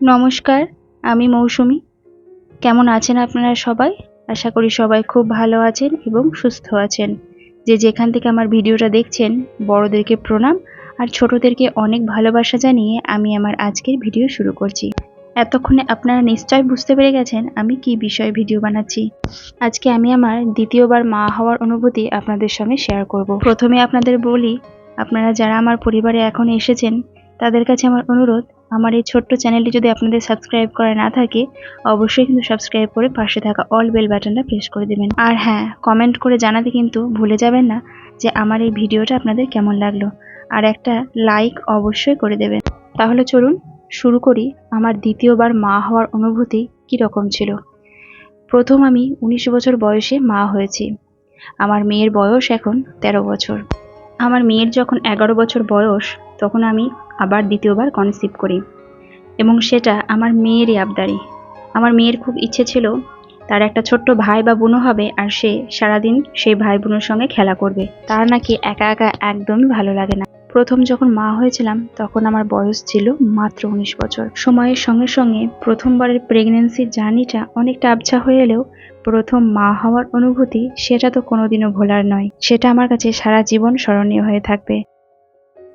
নমস্কার, আমি মৌসুমী। কেমন আছেন আপনারা সবাই? আশা করি সবাই খুব ভালো আছেন এবং সুস্থ আছেন। যে যেখান থেকে আমার ভিডিওটা দেখছেন, বড়দেরকে প্রণাম আর ছোটদেরকে অনেক ভালোবাসা জানিয়ে আমি আমার আজকের ভিডিও শুরু করছি। এতক্ষণে আপনারা নিশ্চয় বুঝতে পেরে গেছেন আমি কি বিষয়ে ভিডিও বানাচ্ছি। আজকে আমি আমার দ্বিতীয়বার মা হওয়ার অনুভূতি আপনাদের সঙ্গে শেয়ার করব। প্রথমে আপনাদের বলি, আপনারা যারা আমার পরিবারে এখন এসেছেন তাদের কাছে আমার অনুরোধ, আমার এই ছোট্ট চ্যানেলটি যদি আপনাদের সাবস্ক্রাইব করা না থাকে অবশ্যই কিন্তু সাবস্ক্রাইব করে পাশে থাকা অল বেল বাটনটা প্রেস করে দেবেন। আর হ্যাঁ, কমেন্ট করে জানাতে কিন্তু ভুলে যাবেন না যে আমার এই ভিডিওটা আপনাদের কেমন লাগলো, আর একটা লাইক অবশ্যই করে দেবেন। তাহলে চলুন শুরু করি আমার দ্বিতীয়বার মা হওয়ার অনুভূতি কি রকম ছিল। প্রথম আমি 19 বছর বয়সে মা হয়েছি। আমার মেয়ের বয়স এখন 13 বছর। আমার মেয়ের যখন 11 বছর বয়স তখন আমি আবার দ্বিতীয়বার কনসিভ করি, এবং সেটা আমার মেয়েরই আবদারি। আমার মেয়ের খুব ইচ্ছে ছিল তার একটা ছোট্ট ভাই বা বোনও হবে, আর সে সারাদিন সেই ভাই বোনের সঙ্গে খেলা করবে। তার নাকি একা একা একদমই ভালো লাগে না। প্রথম যখন মা হয়েছিলাম তখন আমার বয়স ছিল মাত্র 19 বছর। সময়ের সঙ্গে সঙ্গে প্রথমবারের প্রেগন্যান্সির জার্নিটা অনেকটা আবছা হয়ে এলেও প্রথম মা হওয়ার অনুভূতি সেটা তো কোনোদিনও ভোলার নয়। সেটা আমার কাছে সারা জীবন স্মরণীয় হয়ে থাকবে।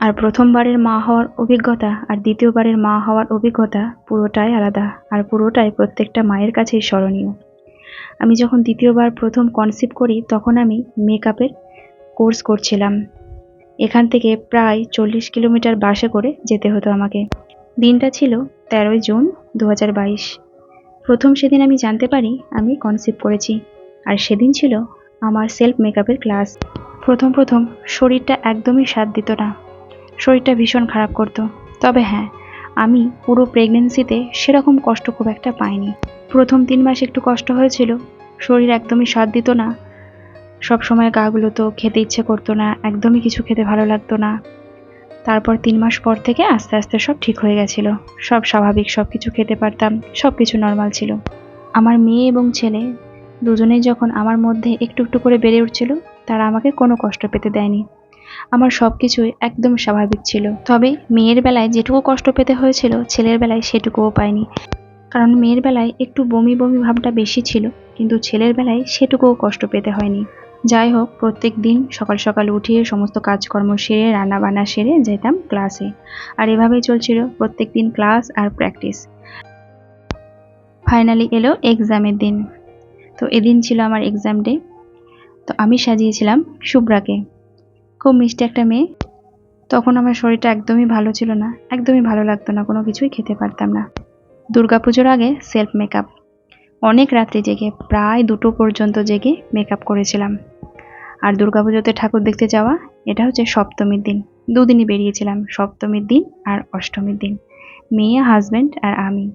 আর প্রথমবারের মা হওয়ার অভিজ্ঞতা আর দ্বিতীয়বারের মা হওয়ার অভিজ্ঞতা পুরোটাই আলাদা, আর পুরোটাই প্রত্যেকটা মায়ের কাছেই স্মরণীয়। আমি যখন দ্বিতীয়বার প্রথম কনসিভ করি তখন আমি মেকআপের কোর্স করছিলাম। এখান থেকে প্রায় 40 কিলোমিটার বাসে করে যেতে হতো আমাকে। দিনটা ছিল 13 জুন 2022। প্রথম সেদিন আমি জানতে পারি আমি কনসিভ করেছি, আর সেদিন ছিল আমার সেলফ মেকআপের ক্লাস। প্রথম শরীরটা একদমই সাথ দিত না, শরীরটা ভীষণ খারাপ করতো। তবে হ্যাঁ, আমি পুরো প্রেগনেন্সিতে সেরকম কষ্ট খুব একটা পাইনি। প্রথম 3 মাস একটু কষ্ট হয়েছিল, শরীর একদমই সাথ দিত না। সব সময় গাগুলো তো খেতে ইচ্ছে করতো না, একদমই কিছু খেতে ভালো লাগতো না। তারপর 3 মাস পর থেকে আস্তে আস্তে সব ঠিক হয়ে গেছিল, সব স্বাভাবিক, সব কিছু খেতে পারতাম, সব কিছু নর্মাল ছিল। আমার মেয়ে এবং ছেলে দুজনেই যখন আমার মধ্যে একটু একটু করে বেড়ে উঠছিল, তারা আমাকে কোনো কষ্ট পেতে দেয়নি। আমার সব কিছুই একদম স্বাভাবিক ছিল। তবে মেয়ের বেলায় যেটুকু কষ্ট পেতে হয়েছিল ছেলের বেলায় সেটুকুও পাইনি, কারণ মেয়ের বেলায় একটু বমি বমি ভাবটা বেশি ছিল, কিন্তু ছেলের বেলায় সেটুকুও কষ্ট পেতে হয়নি। যাই হোক, প্রত্যেক দিন সকাল সকাল উঠিয়ে সমস্ত কাজকর্ম সেরে রান্না বান্না সেরে যেতাম ক্লাসে, আর এভাবেই চলছিল প্রত্যেক দিন ক্লাস আর প্র্যাকটিস। ফাইনালি এলো এক্সামের দিন। তো এদিন ছিল আমার এক্সাম ডে। তো আমি সাজিয়েছিলাম শুভ্রাকে, খুব মিষ্টি একটা মেয়ে। তখন আমার শরীরটা একদমই ভালো ছিল না, একদমই ভালো লাগতো না, কোনো কিছুই খেতে পারতাম না। দুর্গাপুজোর আগে সেলফ মেকআপ, অনেক রাত্রে জেগে প্রায় 2টো পর্যন্ত জেগে মেকআপ করেছিলাম। আর দুর্গাপুজোতে ঠাকুর দেখতে যাওয়া, এটা হচ্ছে সপ্তমীর দিন। দুদিনই বেরিয়েছিলাম, সপ্তমীর দিন আর অষ্টমীর দিন। মেয়ে, হাজব্যান্ড আর আমি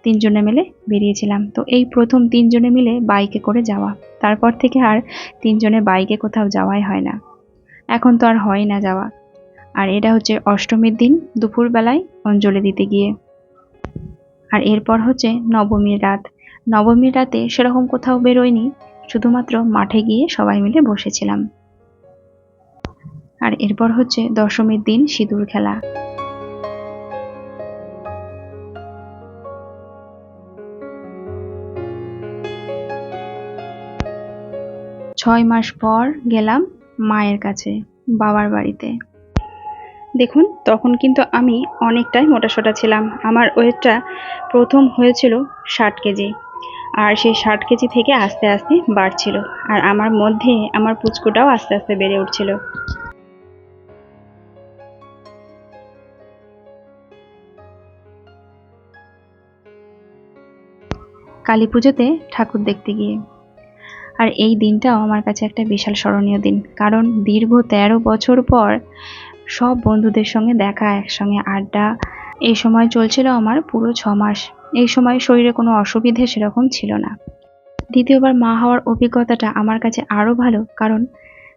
3 জনে মিলে বেরিয়েছিলাম। তো এই প্রথম 3 জনে মিলে বাইকে করে যাওয়া, তারপর থেকে আর 3 জনে বাইকে কোথাও যাওয়াই হয় না, এখন তো আর হয় না যাওয়া। আর এটা হচ্ছে অষ্টমীর দিন দুপুরবেলায় অঞ্জলি দিতে গিয়ে। আর এরপর হচ্ছে নবমীর রাত। নবমীর রাতে সেরকম কোথাও বেরোয়নি, শুধুমাত্র মাঠে গিয়ে সবাই মিলে বসেছিলাম। আর এরপর হচ্ছে দশমীর দিন সিঁদুর খেলা। ছয় মাস পর গেলাম মায়ের কাছে, বাবার বাড়িতে। দেখুন, তখন কিন্তু আমি অনেকটাই মোটাসোটা ছিলাম। আমার ওয়েটটা প্রথম হয়েছিল 60 কেজি, আর সেই 60 কেজি থেকে আস্তে আস্তে বাড়ছিল, আর আমার মধ্যে আমার পুচকুটাও আস্তে আস্তে বেড়ে উঠছিল। কালী পুজোতে ঠাকুর দেখতে গিয়ে। আর এই দিনটাও আমার কাছে একটা বিশাল স্মরণীয় দিন, কারণ দীর্ঘ 13 বছর পর সব বন্ধুদের সঙ্গে দেখা, একসঙ্গে আড্ডা। এই সময় চলছিল আমার পুরো 6 মাস। এই সময় শরীরে কোনো অসুবিধে সেরকম ছিল না। দ্বিতীয়বার মা হওয়ার অভিজ্ঞতাটা আমার কাছে আরও ভালো, কারণ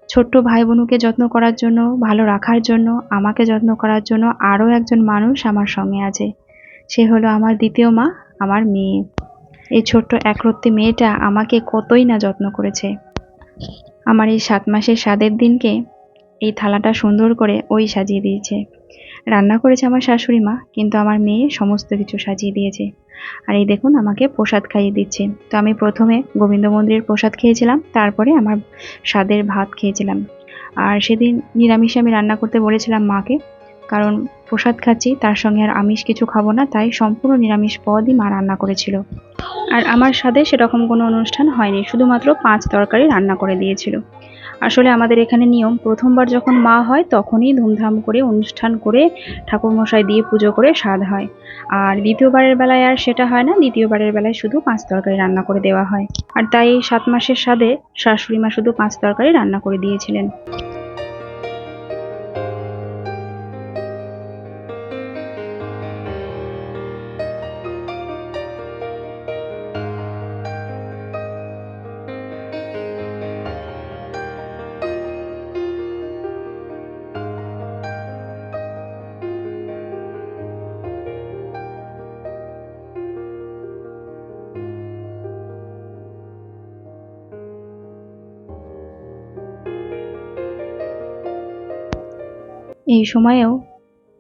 ছোট্ট ভাই বোনকে যত্ন করার জন্য, ভালো রাখার জন্য, আমাকে যত্ন করার জন্য আরও একজন মানুষ আমার সঙ্গে আছে। সে হলো আমার দ্বিতীয় মা, আমার মেয়ে। এই ছোট্ট একরত্তি মেয়েটা আমাকে কতই না যত্ন করেছে। আমার এই 7 মাসের স্বাদের দিনকে এই থালাটা সুন্দর করে ওই সাজিয়ে দিয়েছে। রান্না করেছে আমার শাশুড়ি মা, কিন্তু আমার মেয়ে সমস্ত কিছু সাজিয়ে দিয়েছে। আর এই দেখুন আমাকে প্রসাদ খাইয়ে দিচ্ছে। তো আমি প্রথমে গোবিন্দ মন্দিরের প্রসাদ খেয়েছিলাম, তারপরে আমার স্বাদের ভাত খেয়েছিলাম। আর সেদিন নিরামিষে আমি রান্না করতে বলেছিলাম মাকে, কারণ প্রসাদ খাচ্ছি, তার সঙ্গে আর আমিষ কিছু খাবো না, তাই সম্পূর্ণ নিরামিষ পদই মা রান্না করেছিল। আর আমার স্বাদে সেরকম কোনো অনুষ্ঠান হয়নি, শুধুমাত্র 5 তরকারি রান্না করে দিয়েছিল। আসলে আমাদের এখানে নিয়ম, প্রথমবার যখন মা হয় তখনই ধুমধাম করে অনুষ্ঠান করে ঠাকুরমশাই দিয়ে পুজো করে স্বাদ হয়। আর দ্বিতীয়বারের বেলায় আর সেটা হয় না, দ্বিতীয়বারের বেলায় শুধু 5 তরকারি রান্না করে দেওয়া হয়। আর তাই এই 7 মাসের স্বাদে শাশুড়ি মা শুধু 5 তরকারি রান্না করে দিয়েছিলেন। এই সময়েও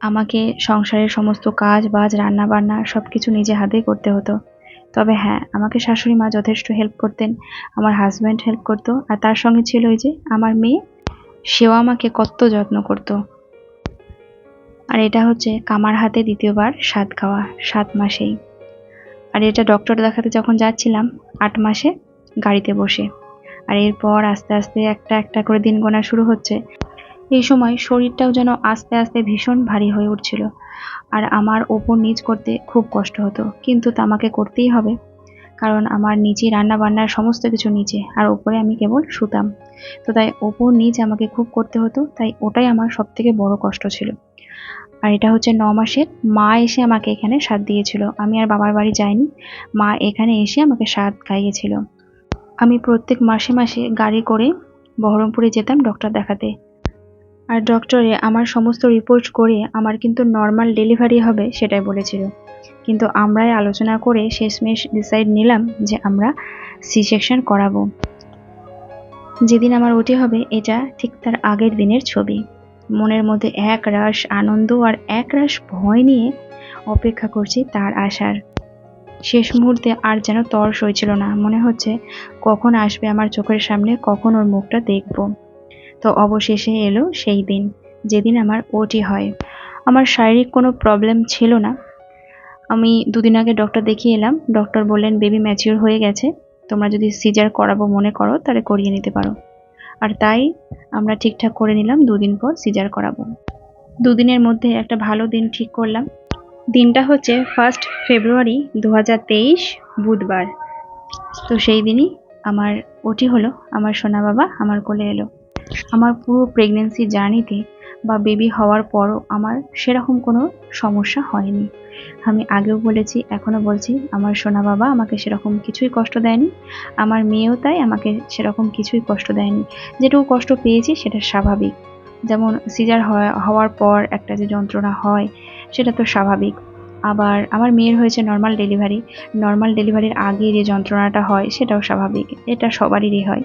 আমাকে সংসারের সমস্ত কাজ বাজ রান্না বান্না সবকিছু নিজে হাতেই করতে হতো। তবে হ্যাঁ, আমাকে শাশুড়ি মা যথেষ্ট হেল্প করতেন, আমার হাজব্যান্ড হেল্প করতো, আর তার সঙ্গে ছিল ওই যে আমার মেয়ে, সেও আমাকে কত যত্ন করতো। আর এটা হচ্ছে কামার হাতে দ্বিতীয়বার স্বাদ খাওয়া, 7 মাসেই। আর এটা ডক্টর দেখাতে যখন যাচ্ছিলাম 8 মাসে, গাড়িতে বসে। আর এরপর আস্তে আস্তে একটা একটা করে দিন গোনা শুরু হচ্ছে। এই সময় শরীরটাও যেন আস্তে আস্তে ভীষণ ভারী হয়ে উঠছিল। আর আমার ওপর নিচ করতে খুব কষ্ট হতো, কিন্তু তা আমাকে করতেই হবে, কারণ আমার নিচে রান্না বান্নার সমস্ত কিছু নিচে, আর ওপরে আমি কেবল শুতাম। তো তাই ওপর নিচ আমাকে খুব করতে হতো, তাই ওটাই আমার সব থেকে বড় কষ্ট ছিল। আর এটা হচ্ছে 9 মাসের। মা এসে আমাকে এখানে স্বাদ দিয়েছিল, আমি আর বাবার বাড়ি যাইনি, মা এখানে এসে আমাকে স্বাদ খাইয়েছিল। আমি প্রত্যেক মাসে মাসে গাড়ি করে বহরমপুরে যেতাম ডক্টর দেখাতে। আর ডক্টরে আমার সমস্ত রিপোর্ট করে আমার কিন্তু নর্মাল ডেলিভারি হবে সেটাই বলেছিল, কিন্তু আমরাই আলোচনা করে শেষমেশ ডিসাইড নিলাম যে আমরা সি সেকশন করাবো। যেদিন আমার ওটি হবে এটা ঠিক তার আগের দিনের ছবি। মনের মধ্যে এক রাশ আনন্দ আর এক রাশ ভয় নিয়ে অপেক্ষা করছি তার আসার। শেষ মুহূর্তে আর যেন তর সইছিল না, মনে হচ্ছে কখন আসবে আমার চোখের সামনে, কখন ওর মুখটা দেখব। তো অবশেষে এলো সেই দিন যেদিন আমার ওটি হয়। আমার শারীরিক কোনো প্রবলেম ছিল না। আমি 2 দিন আগে ডক্টর দেখিয়ে এলাম, ডক্টর বললেন বেবি ম্যাচিওর হয়ে গেছে, তোমরা যদি সিজার করাবো মনে করো তাহলে করিয়ে নিতে পারো। আর তাই আমরা ঠিকঠাক করে নিলাম 2 দিন পর সিজার করাবো। 2 দিনের মধ্যে একটা ভালো দিন ঠিক করলাম। দিনটা হচ্ছে 1 ফেব্রুয়ারি 2023 বুধবার। তো সেই দিনই আমার ওটি হলো, আমার সোনা বাবা আমার কোলে এলো। আমার পুরো প্রেগন্যান্সি জার্নিতে বা বেবি হওয়ার পরও আমার সেরকম কোনো সমস্যা হয়নি। আমি আগেও বলেছি, এখনো বলছি, আমার সোনা বাবা আমাকে সেরকম কিছুই কষ্ট দেয়নি, আমার মেয়েও তাই আমাকে সেরকম কিছুই কষ্ট দেয়নি। যেটুকু কষ্ট পেয়েছি সেটা স্বাভাবিক, যেমন সিজার হওয়ার পর একটা যে যন্ত্রণা হয় সেটা তো স্বাভাবিক। আবার আমার মেয়ের হয়েছে নর্মাল ডেলিভারি, নর্মাল ডেলিভারির আগে যে যন্ত্রণাটা হয় সেটাও স্বাভাবিক, এটা সবারই হয়।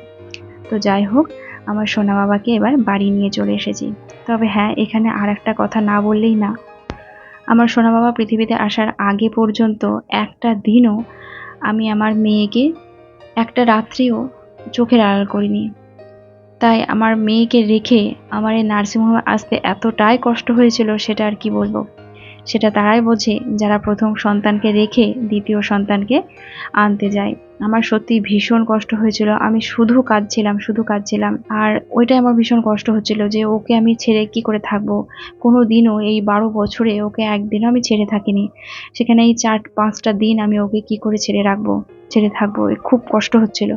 তো যাই হোক, আমার সোনা বাবাকে এবার বাড়ি নিয়ে চলে এসেছি। তবে হ্যাঁ, এখানে আর একটা কথা না বললেই না, আমার সোনা বাবা পৃথিবীতে আসার আগে পর্যন্ত একটা দিনও আমি আমার মেয়েকে একটা রাত্রিও চোখের আড়াল করিনি। তাই আমার মেয়েকে রেখে আমার এই নার্সিংহোমে আসতে এতটাই কষ্ট হয়েছিল সেটা আর কি বলবো। সেটা তারাই বোঝে যারা প্রথম সন্তানকে রেখে দ্বিতীয় সন্তানকে আনতে যায়। আমার সত্যি ভীষণ কষ্ট হয়েছিল, আমি শুধু কাঁদছিলাম। আর ওইটাই আমার ভীষণ কষ্ট হচ্ছিল যে ওকে আমি ছেড়ে কি করে থাকবো। কোনো দিনও এই 12 বছরে ওকে একদিনও আমি ছেড়ে থাকিনি, সেখানে এই 4-5টা দিন আমি ওকে কি করে ছেড়ে থাকবো, খুব কষ্ট হচ্ছিল।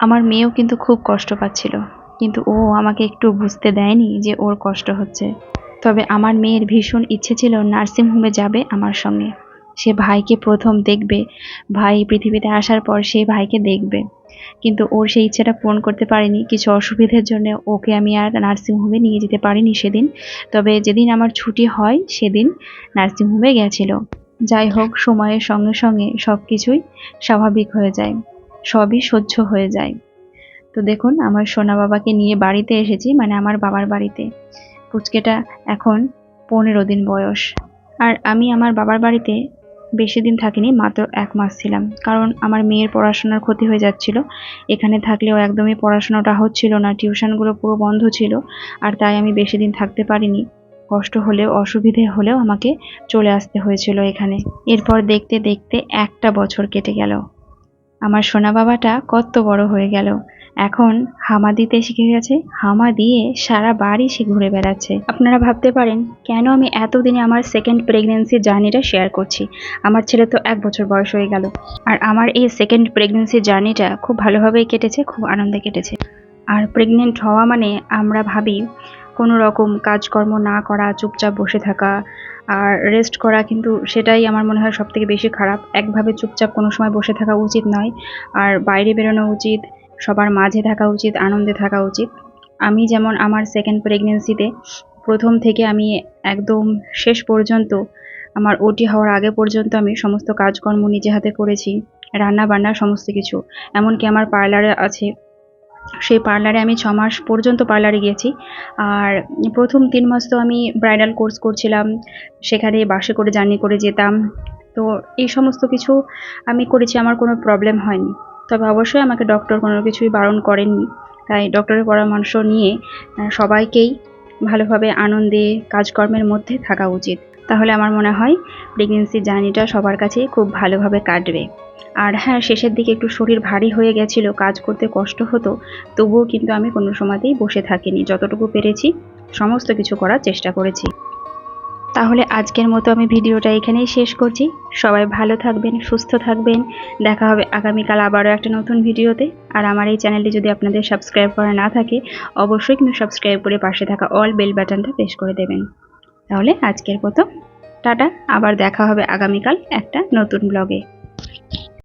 আমার মেয়েও কিন্তু খুব কষ্ট পাচ্ছিল, কিন্তু ও আমাকে একটু বুঝতে দেয়নি যে ওর কষ্ট হচ্ছে। তবে আমার মেয়ের ভীষণ ইচ্ছে ছিল নার্সিংহোমে যাবে আমার সঙ্গে, সে ভাইকে প্রথম দেখবে, ভাই পৃথিবীতে আসার পর সে ভাইকে দেখবে। কিন্তু ওর সেই ইচ্ছাটা পূরণ করতে পারিনি, কিছু অসুবিধার জন্য ওকে আমি আর নার্সিংহোমে নিয়ে যেতে পারিনি সেদিন। তবে যেদিন আমার ছুটি হয় সেদিন নার্সিংহোমে গেছিল। যাই হোক, সময়ের সঙ্গে সঙ্গে সব কিছুই স্বাভাবিক হয়ে যায়, সবই সহ্য হয়ে যায়। তো দেখুন, আমার সোনা বাবাকে নিয়ে বাড়িতে এসেছি, মানে আমার বাবার বাড়িতে। পুচকেটা এখন 15 দিন বয়স। আর আমি আমার বাবার বাড়িতে বেশি দিন থাকিনি, মাত্র 1 মাস ছিলাম, কারণ আমার মেয়ের পড়াশোনার ক্ষতি হয়ে যাচ্ছিল। এখানে থাকলেও একদমই পড়াশোনাটা হচ্ছিল না, টিউশনগুলো পুরো বন্ধ ছিল, আর তাই আমি বেশি দিন থাকতে পারিনি। কষ্ট হলেও অসুবিধে হলেও আমাকে চলে আসতে হয়েছিল এখানে। এরপর দেখতে দেখতে 1টা বছর কেটে গেল। আমার সোনা বাবাটা কত বড় হয়ে গেল, এখন হামা দিতে শিখে গেছে, হামা দিয়ে সারা বাড়ি সে ঘুরে বেড়াচ্ছে। আপনারা ভাবতে পারেন কেন আমি এতদিনে আমার সেকেন্ড প্রেগনেন্সি জার্নিটা শেয়ার করছি। আমার ছেলে তো 1 বছর বয়স হয়ে গেল, আর আমার এই সেকেন্ড প্রেগনেন্সি জার্নিটা খুব ভালোভাবেই কেটেছে, খুব আনন্দে কেটেছে। আর প্রেগনেন্ট হওয়া মানে আমরা ভাবি কোনো রকম কাজকর্ম না করা, চুপচাপ বসে থাকা আর রেস্ট করা, কিন্তু সেটাই আমার মনে হয় সবথেকে বেশি খারাপ। একভাবে চুপচাপ কোনো সময় বসে থাকা উচিত নয়, আর বাইরে বেরোনো উচিত, সবার মাঝে থাকা উচিত, আনন্দে থাকা উচিত। আমি যেমন আমার সেকেন্ড প্রেগনেন্সিতে প্রথম থেকে আমি একদম শেষ পর্যন্ত, আমার ওটি হওয়ার আগে পর্যন্ত আমি সমস্ত কাজকর্ম নিজে হাতে করেছি, রান্না বান্না সমস্ত কিছু। এমনকি আমার পার্লারে আছে, সেই পার্লারে আমি 6 মাস পর্যন্ত পার্লারে গিয়েছি। আর প্রথম 3 মাস তো আমি ব্রাইডাল কোর্স করছিলাম, সেখানে বাসে করে জার্নি করে যেতাম। তো এই সমস্ত কিছু আমি করেছি, আমার কোনো প্রবলেম হয়নি। তবে অবশ্যই আমাকে ডক্টর কোনো কিছুই বারণ করেননি, তাই ডক্টরের পরামর্শ নিয়ে সবাইকেই ভালোভাবে আনন্দে কাজকর্মের মধ্যে থাকা উচিত। তাহলে আমার মনে হয় প্রেগনেন্সি জার্নিটা সবার কাছেই খুব ভালোভাবে কাটবে। আর হ্যাঁ, শেষের দিকে একটু শরীর ভারী হয়ে গেছিল, কাজ করতে কষ্ট হতো, তবুও কিন্তু আমি কোনো সময়তেই বসে থাকিনি, যতটুকু পেরেছি সমস্ত কিছু করার চেষ্টা করেছি। তাহলে আজকের মতো আমি ভিডিওটা এখানেই শেষ করছি। সবাই ভালো থাকবেন, সুস্থ থাকবেন। দেখা হবে আগামীকাল আবারও একটা নতুন ভিডিওতে। আর আমার এই চ্যানেলটি যদি আপনাদের সাবস্ক্রাইব করা না থাকে, অবশ্যই কিন্তু সাবস্ক্রাইব করে পাশে থাকা অল বেল বাটনটা প্রেস করে দেবেন। তাহলে আজকের মতো টাটা, আবার দেখা হবে আগামীকাল একটা নতুন ব্লগে।